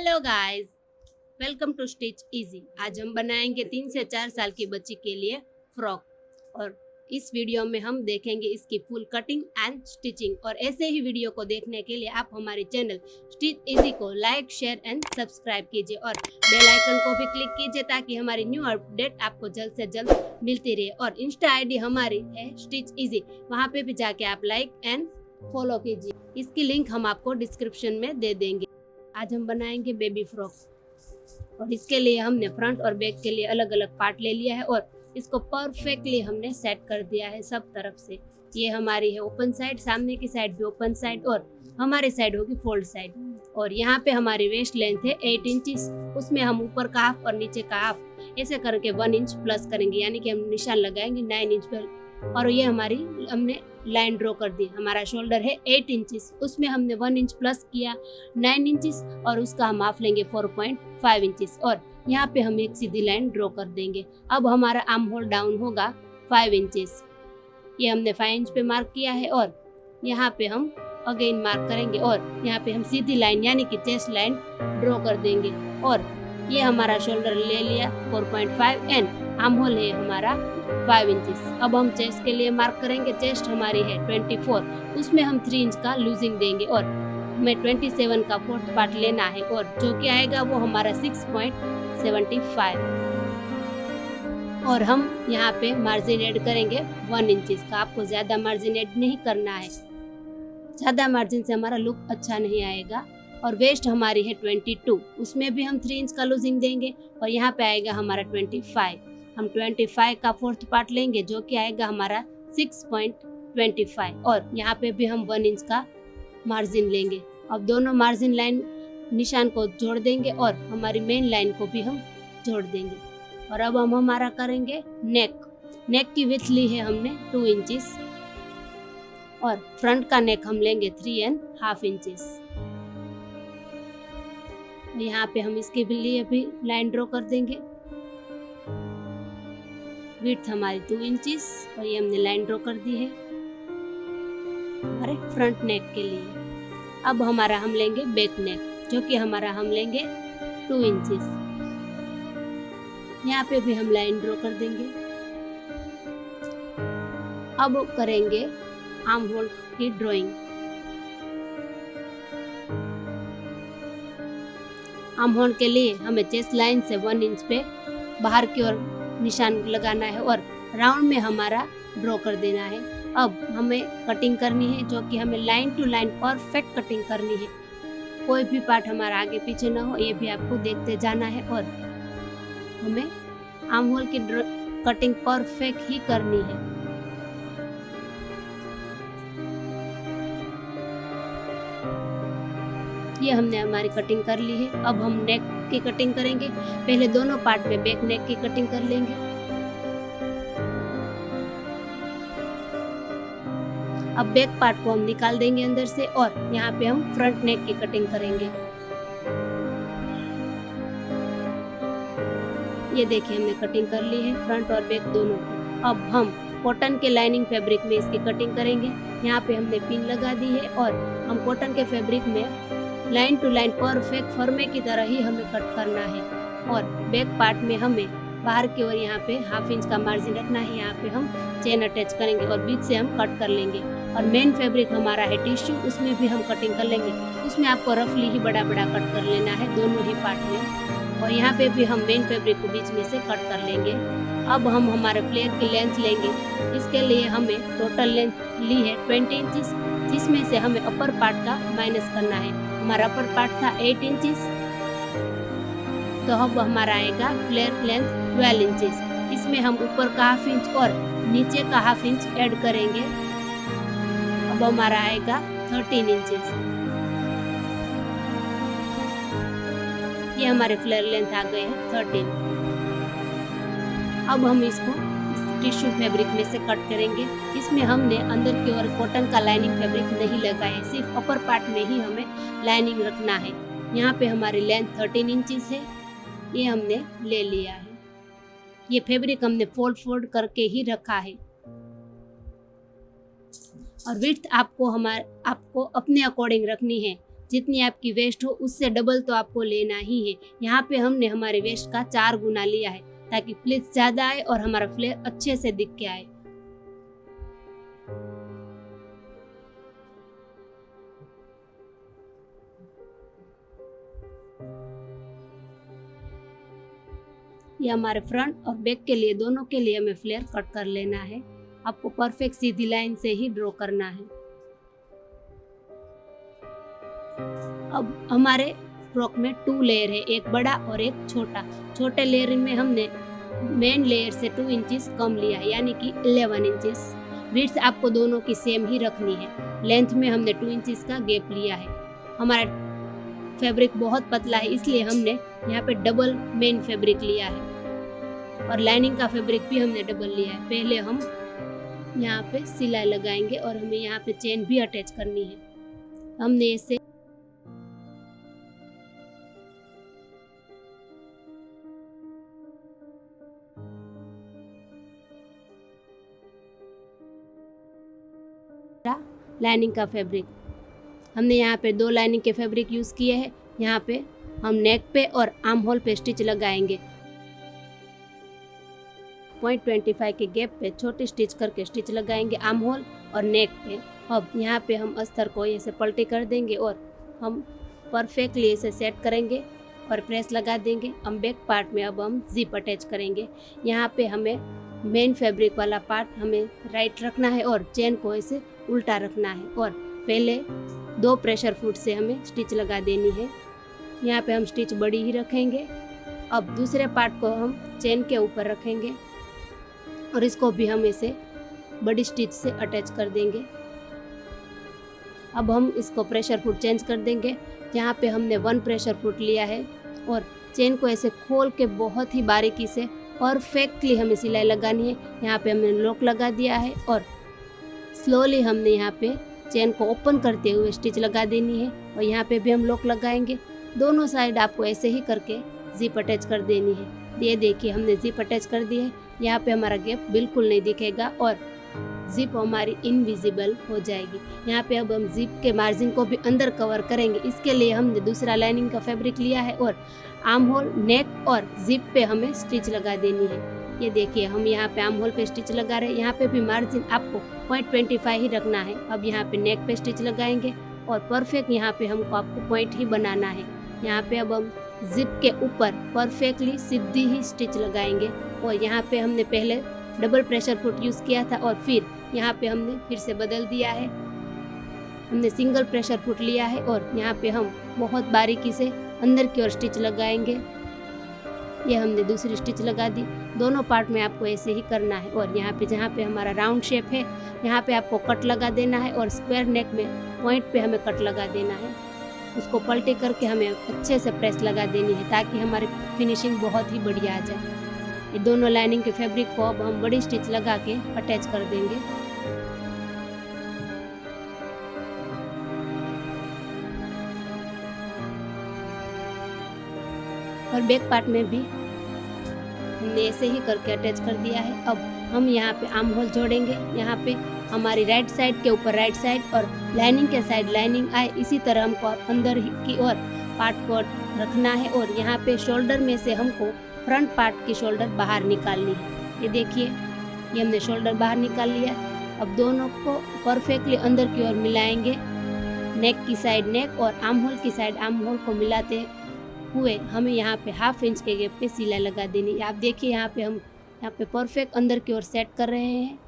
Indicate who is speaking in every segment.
Speaker 1: Hello guys, welcome to stitch easy. आज हम बनाएंगे 3 से 4 साल की बच्ची के लिए फ्रॉक और इस वीडियो में हम देखेंगे इसकी फुल कटिंग एंड स्टिचिंग। और ऐसे ही वीडियो को देखने के लिए आप हमारे चैनल स्टिच इजी को लाइक, शेयर एंड सब्सक्राइब कीजिए और बेल आइकन को भी क्लिक कीजिए ताकि हमारी न्यू अपडेट आपको जल्द से जल्द मिलती रहे। और इंस्टा आईडी हमारी है स्टिच इजी, वहाँ पे भी जाके आप लाइक एंड फॉलो कीजिए। इसकी लिंक हम आपको डिस्क्रिप्शन में दे देंगे। आज हम बनाएंगे बेबी फ्रॉक और इसके लिए हमने फ्रंट और बैक के लिए अलग अलग पार्ट ले लिया है और इसको परफेक्टली हमने सेट कर दिया है सब तरफ से। ये हमारी है ओपन साइड, सामने की साइड भी ओपन साइड और हमारी साइड होगी फोल्ड साइड। और यहाँ पे हमारी वेस्ट लेंथ है 8 इंचेस, उसमें हम ऊपर का हाफ और नीचे का हाफ ऐसे करके 1 इंच प्लस करेंगे, यानी कि हम निशान लगाएंगे 9 इंच पर। और ये हमारी हमने लाइन ड्रॉ कर दी। हमारा शोल्डर है 8 इंचेस, उसमें हमने 1 इंच प्लस किया 9 इंचेस और उसका हम माप लेंगे 4.5 इंचेस और यहाँ पे हम एक सीधी लाइन ड्रॉ कर देंगे। अब हमारा आर्म होल डाउन होगा 5 इंचेस, ये हमने 5 इंच पे मार्क किया है और यहाँ पे हम अगेन मार्क करेंगे और यहाँ पे हम सीधी लाइन यानी कि चेस्ट लाइन ड्रॉ कर देंगे। और ये हमारा शोल्डर ले लिया 4.5 एंड आर्म होल है हमारा 5 इंचेस। अब हम चेस्ट के लिए मार्क करेंगे। चेस्ट हमारी है 24, उसमें हम 3 इंच का लूजिंग देंगे और हमें 27 का 4th पार्ट लेना है और जो कि आएगा वो हमारा 6.75। और हम यहाँ पे मार्जिन ऐड करेंगे 1 इंचेस का। आपको ज्यादा मार्जिन ऐड नहीं करना है, ज्यादा मार्जिन से हमारा लुक अच्छा नहीं आएगा। और वेस्ट हमारी है 22, उसमें भी हम 3 इंच का लूजिंग देंगे और यहाँ पे आएगा हमारा 25। हम 25 का 4th पार्ट लेंगे जो कि आएगा हमारा 6.25 और यहाँ पे भी हम 1 इंच का मार्जिन लेंगे। अब दोनों मार्जिन लाइन निशान को जोड़ देंगे और हमारी मेन लाइन को भी हम जोड़ देंगे। और अब हम हमारा करेंगे नेक की विड्थ ली है हमने 2 इंचेस और फ्रंट का नेक हम लेंगे 3.5 इंचेस। यहाँ पे हम इसके भी लिए भी लाइन ड्रॉ कर देंगे। विड्थ हमारी 2 इंचेस और ये हमने लाइन ड्रॉ कर दी है हमारे फ्रंट नेक के लिए। अब हमारा हम लेंगे बैक नेक जो कि हमारा हम लेंगे 2 इंचेस। यहाँ पे भी हम लाइन ड्रॉ कर देंगे। अब करेंगे आर्म होल की ड्राइंग। आर्म होल के लिए हमें चेस्ट लाइन से 1 इंच पे बाहर की ओर निशान लगाना है और राउंड में हमारा ड्रॉ कर देना है। अब हमें कटिंग करनी है जो कि हमें line to line perfect cutting करनी है। कोई भी पार्ट हमारा आगे पीछे ना हो, ये भी आपको देखते जाना है और हमें आर्म होल की कटिंग परफेक्ट ही करनी है। ये हमने हमारी कटिंग कर ली है। अब हम नेक की कटिंग करेंगे। पहले दोनों पार्ट में बैक नेक की कटिंग कर लेंगे। अब बैक पार्ट को हम निकाल देंगे अंदर से और यहाँ पे हम फ्रंट नेक की कटिंग करेंगे। ये देखिए हमने कटिंग कर ली है फ्रंट और बैक दोनों की। अब हम कॉटन के लाइनिंग फैब्रिक में इसकी कटिंग करेंगे। यहाँ पे हमने पिन लगा दी है और हम कॉटन के फैब्रिक में लाइन टू लाइन परफेक्ट फर्मे की तरह ही हमें कट करना है। और बैक पार्ट में हमें बाहर की ओर यहाँ पे 1/2 इंच का मार्जिन रखना है। यहाँ पे हम चेन अटैच करेंगे और बीच से हम कट कर लेंगे। और मेन फैब्रिक हमारा है टिश्यू, उसमें भी हम कटिंग कर लेंगे। उसमें आपको रफली ही बड़ा बड़ा कट कर लेना है दोनों ही पार्ट में। और यहाँ पे भी हम मेन फैब्रिक को बीच में से कट कर लेंगे। अब हम हमारे फ्लेयर की लेंथ लेंगे। इसके लिए हमें टोटल लेंथ ली है 20 इंचेस, जिसमें से हमें अपर पार्ट का माइनस करना है। हमारा अपर पार्ट था 8 इंचेस, तो अब हमारा आएगा फ्लेयर लेंथ 12 इंचेस। इसमें हम ऊपर का 1/2 इंच और नीचे का 1/2 इंच ऐड करेंगे। अब हमारा आएगा 13 इंचेस। ये हमारे फ्लेयर लेंथ आ गए हैं 13। अब हम इसको टिश्यू फैब्रिक में से कट करेंगे। इसमें हमने अंदर की ओर कॉटन का लाइनिंग फैब्रिक नहीं लगाया, सिर्फ अपर पार्ट में ही हमें लाइनिंग रखना है। यहाँ पे हमारी लेंथ 13 इंचेस है, ये हमने ले लिया है। ये फैब्रिक हमने फोल्ड करके ही रखा है। और विड्थ आपको अपने अकॉर्डिंग रखनी है। जितनी आपकी वेस्ट हो उससे डबल तो आपको लेना ही है। यहाँ पे हमने हमारे वेस्ट का 4 गुना लिया है ताकि प्लीट्स ज़्यादा आए और हमारा फ्लेयर अच्छे से दिख के आए। ये हमारे फ्रंट और बैक के लिए दोनों के लिए हमें फ्लेयर कट कर लेना है। आपको परफेक्ट सीधी लाइन से ही ड्रॉ करना है। अब हमारे फ्रॉक में 2 लेयर है, एक बड़ा और एक छोटा। छोटे लेयर में हमने मेन लेयर से 2 इंचेस कम लिया है, यानी कि 11 इंचेस। विड्थ आपको दोनों की सेम ही रखनी है। लेंथ में हमने 2 इंचेस का गैप लिया है। हमारा फैब्रिक बहुत पतला है, इसलिए हमने यहाँ पे डबल मेन फैब्रिक लिया है और लाइनिंग का फैब्रिक भी हमने डबल लिया है। पहले हम यहाँ पे सिलाई लगाएंगे और हमें यहाँ पे चेन भी अटैच करनी है। हमने इसे लाइनिंग का फैब्रिक, हमने यहाँ पे 2 लाइनिंग के फैब्रिक यूज किए हैं। यहाँ पे हम नेक पे और आर्म होल पे स्टिच लगाएंगे। 0.25 के गैप पे छोटी स्टिच करके स्टिच लगाएंगे आर्म होल और नेक पे। अब यहाँ पे हम अस्तर को ऐसे पलटी कर देंगे और हम परफेक्टली इसे सेट करेंगे और प्रेस लगा देंगे। हम बैक पार्ट में अब हम जिप अटैच करेंगे। यहाँ पे हमें मेन फैब्रिक वाला पार्ट हमें राइट रखना है और चेन को ऐसे उल्टा रखना है और पहले 2 प्रेशर फुट से हमें स्टिच लगा देनी है। यहाँ पे हम स्टिच बड़ी ही रखेंगे। अब दूसरे पार्ट को हम चेन के ऊपर रखेंगे और इसको भी हम इसे बड़ी स्टिच से अटैच कर देंगे। अब हम इसको प्रेशर फुट चेंज कर देंगे। यहाँ पे हमने 1 प्रेशर फुट लिया है और चेन को ऐसे खोल के बहुत ही बारीकी से परफेक्टली हमें सिलाई लगानी है। यहाँ पे हमने लॉक लगा दिया है और स्लोली हमने यहाँ पे चेन को ओपन करते हुए स्टिच लगा देनी है और यहाँ पे भी हम लॉक लगाएंगे। दोनों साइड आपको ऐसे ही करके जिप अटैच कर देनी है। ये देखिए हमने जिप अटैच कर दी है। यहाँ पे हमारा गैप बिल्कुल नहीं दिखेगा और जिप हमारी इनविजिबल हो जाएगी। यहाँ पे अब हम जिप के मार्जिन को भी अंदर कवर करेंगे। इसके लिए हमने दूसरा लाइनिंग का फैब्रिक लिया है और आर्म होल, नेक और जिप पे हमें स्टिच लगा देनी है। ये देखिए हम यहाँ पे आर्म होल पे स्टिच लगा रहे हैं। यहाँ पे भी मार्जिन आपको 0.25 ही रखना है। अब यहाँ पे नेक पे स्टिच लगाएंगे और परफेक्ट यहाँ पे हमको आपको पॉइंट ही बनाना है। यहाँ पे अब हम जिप के ऊपर परफेक्टली सीधी ही स्टिच लगाएंगे और यहाँ पे हमने पहले डबल प्रेशर फुट यूज़ किया था और फिर यहाँ पे हमने फिर से बदल दिया है। हमने सिंगल प्रेशर फुट लिया है और यहाँ पे हम बहुत बारीकी से अंदर की ओर स्टिच लगाएंगे। ये हमने दूसरी स्टिच लगा दी। दोनों पार्ट में आपको ऐसे ही करना है और यहाँ पे जहाँ पे हमारा राउंड शेप है यहाँ पे आपको कट लगा देना है और स्क्वायर नेक में पॉइंट पे हमें कट लगा देना है। उसको पलटी करके हमें अच्छे से प्रेस लगा देनी है ताकि हमारी फिनिशिंग बहुत ही बढ़िया आ जाए। ये दोनों लाइनिंग के फैब्रिक को अब हम बड़ी स्टिच लगा के अटैच कर देंगे। और बैक पार्ट में भी हमने ऐसे ही करके अटैच कर दिया है। अब हम यहाँ पे आर्म होल जोड़ेंगे। यहाँ पे हमारी राइट साइड के ऊपर राइट साइड और लाइनिंग के साइड लाइनिंग आए, इसी तरह हमको अंदर की ओर पार्ट को रखना है और यहाँ पे शोल्डर में से हमको फ्रंट पार्ट की शोल्डर बाहर निकालनी है। ये देखिए ये हमने शोल्डर बाहर निकाल लिया। अब दोनों को परफेक्टली अंदर की ओर मिलाएंगे। नेक की साइड नेक और आर्म होल की साइड आर्म होल को मिलाते हुए हमें यहाँ पे 1/2 इंच के गैप पे सिलाई लगा देनी है। आप देखिए यहाँ पे हम यहाँ पे परफेक्ट अंदर की ओर सेट कर रहे हैं।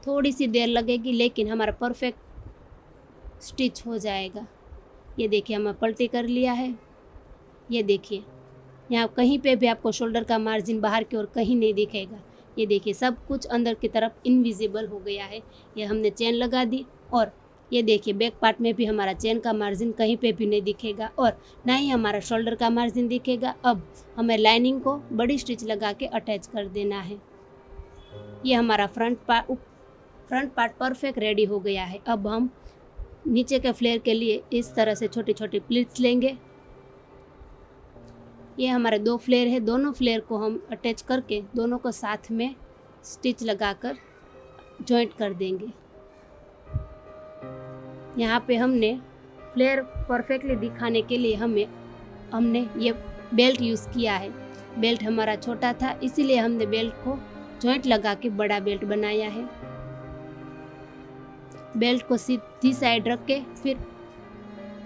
Speaker 1: थोड़ी सी देर लगेगी लेकिन हमारा परफेक्ट स्टिच हो जाएगा। ये देखिए हमने पलटी कर लिया है। ये देखिए यहाँ कहीं पे भी आपको शोल्डर का मार्जिन बाहर की ओर कहीं नहीं दिखेगा। ये देखिए सब कुछ अंदर की तरफ इनविजिबल हो गया है। ये हमने चेन लगा दी और ये देखिए बैक पार्ट में भी हमारा चेन का मार्जिन कहीं पे भी नहीं दिखेगा और ना ही हमारा शोल्डर का मार्जिन दिखेगा। अब हमें लाइनिंग को बड़ी स्टिच लगा के अटैच कर देना है। ये हमारा फ्रंट पार्ट परफेक्ट रेडी हो गया है। अब हम नीचे के फ्लेयर के लिए इस तरह से छोटी छोटी प्लीट्स लेंगे। ये हमारे 2 फ्लेयर है। दोनों फ्लेयर को हम अटैच करके दोनों को साथ में स्टिच लगाकर जॉइंट कर देंगे। यहाँ पे हमने फ्लेयर परफेक्टली दिखाने के लिए हमने ये बेल्ट यूज़ किया है। बेल्ट हमारा छोटा था, इसीलिए हमने बेल्ट को जॉइंट लगा के बड़ा बेल्ट बनाया है। बेल्ट को सीधी साइड रख के फिर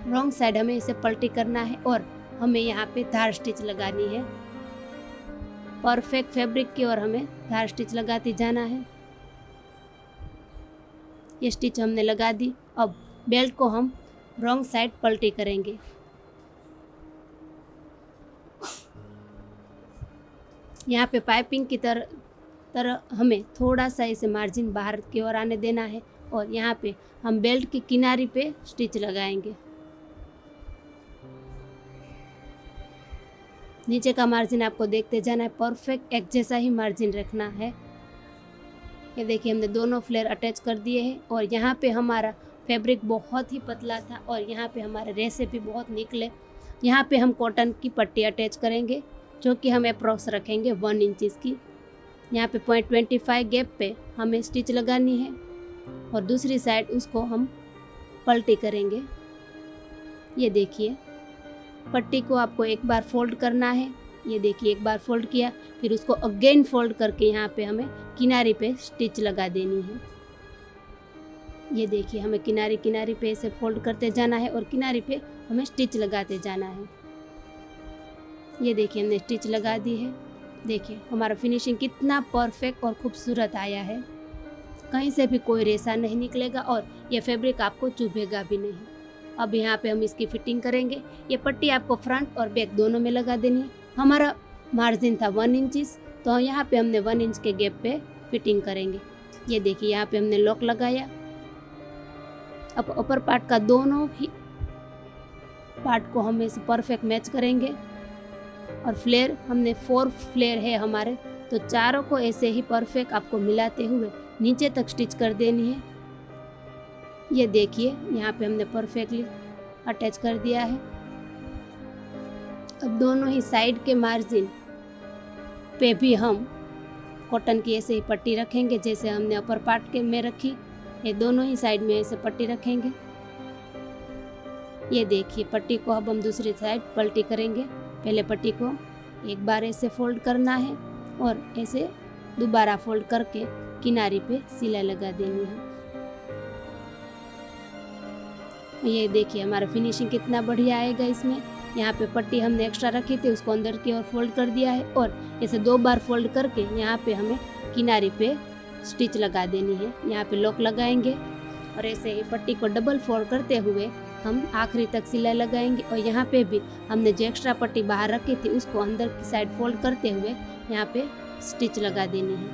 Speaker 1: रॉन्ग साइड हमें इसे पलटी करना है और हमें यहाँ पे धार स्टिच लगानी है। परफेक्ट फैब्रिक की ओर हमें धार स्टिच लगाते जाना है। ये स्टिच हमने लगा दी। अब बेल्ट को हम रॉन्ग साइड पलटी करेंगे। यहाँ पे पाइपिंग की तरह हमें थोड़ा सा इसे मार्जिन बाहर की ओर आने देना है और यहाँ पे हम बेल्ट की किनारी पे स्टिच लगाएंगे। नीचे का मार्जिन आपको देखते जाना है, परफेक्ट एक जैसा ही मार्जिन रखना है। ये देखिए हमने दोनों फ्लेयर अटैच कर दिए हैं और यहाँ पे हमारा फैब्रिक बहुत ही पतला था और यहाँ पे हमारे रेसे भी बहुत निकले। यहाँ पे हम कॉटन की पट्टी अटैच करेंगे जो कि हम अप्रॉक्स रखेंगे 1 इंच की। यहाँ पे 0.25 गैप पे हमें स्टिच लगानी है और दूसरी साइड उसको हम पलटी करेंगे। ये देखिए पट्टी को आपको एक बार फोल्ड करना है। ये देखिए एक बार फोल्ड किया, फिर उसको अगेन फोल्ड करके यहाँ पे हमें किनारी पे स्टिच लगा देनी है। ये देखिए हमें किनारी पे ऐसे फोल्ड करते जाना है और किनारी पे हमें स्टिच लगाते जाना है। ये देखिए हमने स्टिच लगा दी है। देखिए हमारा फिनिशिंग कितना परफेक्ट और खूबसूरत आया है। कहीं से भी कोई रेसा नहीं निकलेगा और ये फैब्रिक आपको चुभेगा भी नहीं। अब यहाँ पे हम इसकी फिटिंग करेंगे। ये पट्टी आपको फ्रंट और बैक दोनों में लगा देनी है। हमारा मार्जिन था 1 इंच, तो यहाँ पे हमने 1 इंच के गैप पे फिटिंग करेंगे। ये देखिए यहाँ पे हमने लॉक लगाया। अब अपर पार्ट का दोनों ही पार्ट को हम इसे परफेक्ट मैच करेंगे और फ्लेयर हमने 4 फ्लेयर है हमारे, तो चारों को ऐसे ही परफेक्ट आपको मिलाते हुए नीचे तक स्टिच कर देनी है। ये देखिए यहाँ पे हमने परफेक्टली अटैच कर दिया है। अब दोनों ही साइड के मार्जिन पे भी हम कॉटन की ऐसे ही पट्टी रखेंगे जैसे हमने अपर पार्ट के में रखी। ये दोनों ही साइड में ऐसे पट्टी रखेंगे। ये देखिए पट्टी को अब हम दूसरी साइड पलटी करेंगे। पहले पट्टी को एक बार ऐसे फोल्ड करना है और ऐसे दोबारा फोल्ड करके किनारी पे सिलाई लगा देनी है। ये देखिए हमारा फिनिशिंग कितना बढ़िया आएगा इसमें। यहाँ पे पट्टी हमने एक्स्ट्रा रखी थी, उसको अंदर की ओर फोल्ड कर दिया है और ऐसे 2 बार फोल्ड करके यहाँ पे हमें किनारी पे स्टिच लगा देनी है। यहाँ पे लॉक लगाएंगे और ऐसे ही पट्टी को डबल फोल्ड करते हुए हम आखिरी तक सिलाई लगाएंगे और यहाँ पे भी हमने जो एक्स्ट्रा पट्टी बाहर रखी थी उसको अंदर की साइड फोल्ड करते हुए यहाँ पे स्टिच लगा देनी है।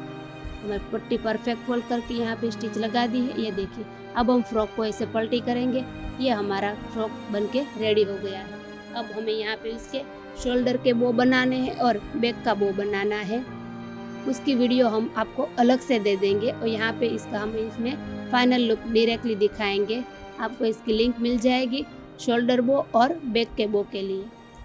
Speaker 1: हमारी पट्टी परफेक्ट फोल्ड करके यहाँ पे स्टिच लगा दी है। ये देखिए अब हम फ्रॉक को ऐसे पलटी करेंगे। ये हमारा फ्रॉक बनके रेडी हो गया है। अब हमें यहाँ पे इसके शोल्डर के बो बनाने हैं और बैक का बो बनाना है। उसकी वीडियो हम आपको अलग से दे देंगे और यहाँ पे इसका हम इसमें फाइनल लुक डायरेक्टली दिखाएंगे। आपको इसकी लिंक मिल जाएगी शोल्डर बो और बैक के बो के लिए।